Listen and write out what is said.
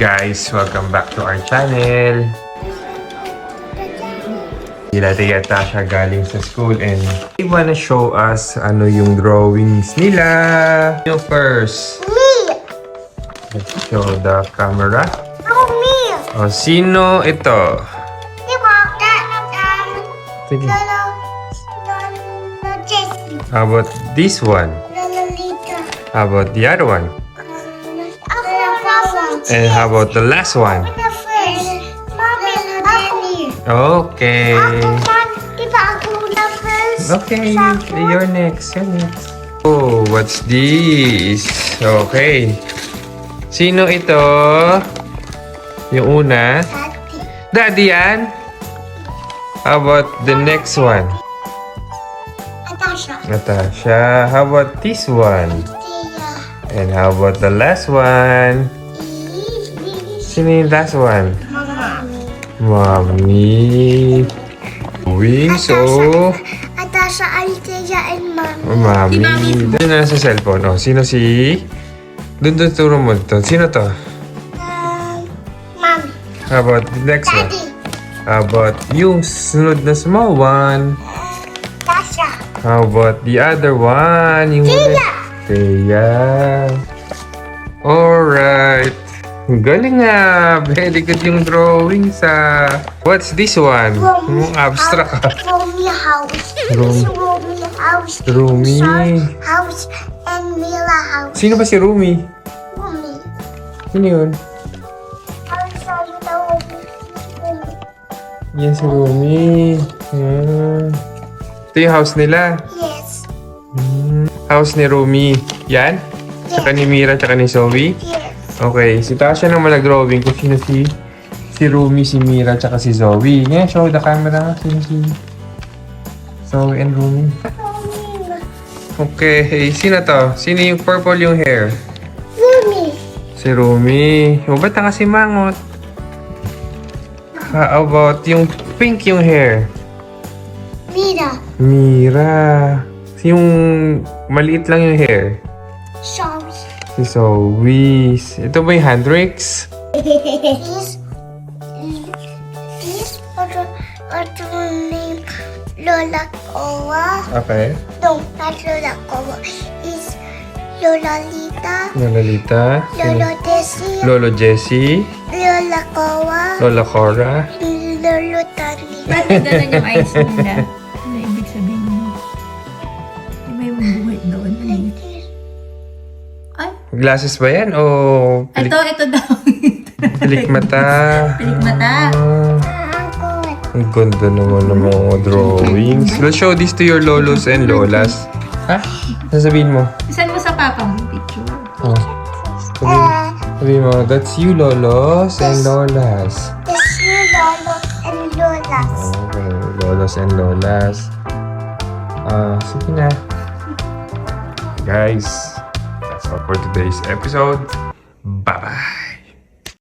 guys, welcome back to our channel. Sila Tia at Tasha galing sa school and they wanna show us ano yung drawings nila. Yung first. Me! Let's show the camera. Oh, me! O, sino ito? Diba, Sige. Lolo Jessie. How about this one? Lolo Lita. How about the other one? Lolo And how about the last one? The first. Mommy, ako. Okay. Diba ako na first? Okay, you're next. You're next. Oh, what's this? Okay. Sino ito? Yung una? Daddy. Daddy yan? How about the next one? Natasha. Natasha. How about this one? Tia. And how about the last one? Sino yung last one? Mommy. Wings, oh. Natasha, Althea, and Mommy. Mommy. Doon na sa cellphone. Oh, sino si... Doon turo mo to. Sino to? Mommy. How about the next one? Daddy. How about yung sunod na small one? Tasha. How about the other one? Yung Tia. Alright. Galing nga. Very good yung drawing sa... What's this one? Abstract. Romy house. Romy. Romy house. Romy. Charles house and Mila house. Sino ba si Rumi? Romy. Sino yun? I'll show you the Romy. Yan si Rumi. Yan. Ito yung house nila. Yes. House ni Rumi. Yan? Tsaka ni Mira, tsaka ni Zoe. Yes. Okay, si Tasha naman nag-drawing kung sino si Rumi, si Mira, tsaka si Zoe. Ngayon, show the camera. Sino si Zoe and Rumi? Romy. Okay, sino to? Sino yung purple yung hair? Romy. Si Rumi. O, ba't kasi mangot? How about yung pink yung hair? Mira. Mira. Yung maliit lang yung hair? Charles. Si Zoe. Ito ba yung handrakes? This name Lola Kowa. Okay. No, not Lola Kowa. Is Lola Lita. Lolalita. Lolo Desi. Lolo Jessie. Lola Kowa. Lola Cora. Lolo Tani. Ba't ganun yung eyes nila? Ano ibig sabihin mo? Di ba yung buhit doon? Ay, Glasses ba yan? O ito daw. pilik mata? Pilik mata. Ang ganda naman ng mga drawings. Let's show this to your lolos and lolas. Ha? Sasabihin mo? Saan mo sa papa mo picture? Oh. Sabihin mo, that's you lolos and lolas. This is Lolo and Lolas. Okay, lolos and lolas. Sige na. Guys, that's all for today's episode. Bye-bye!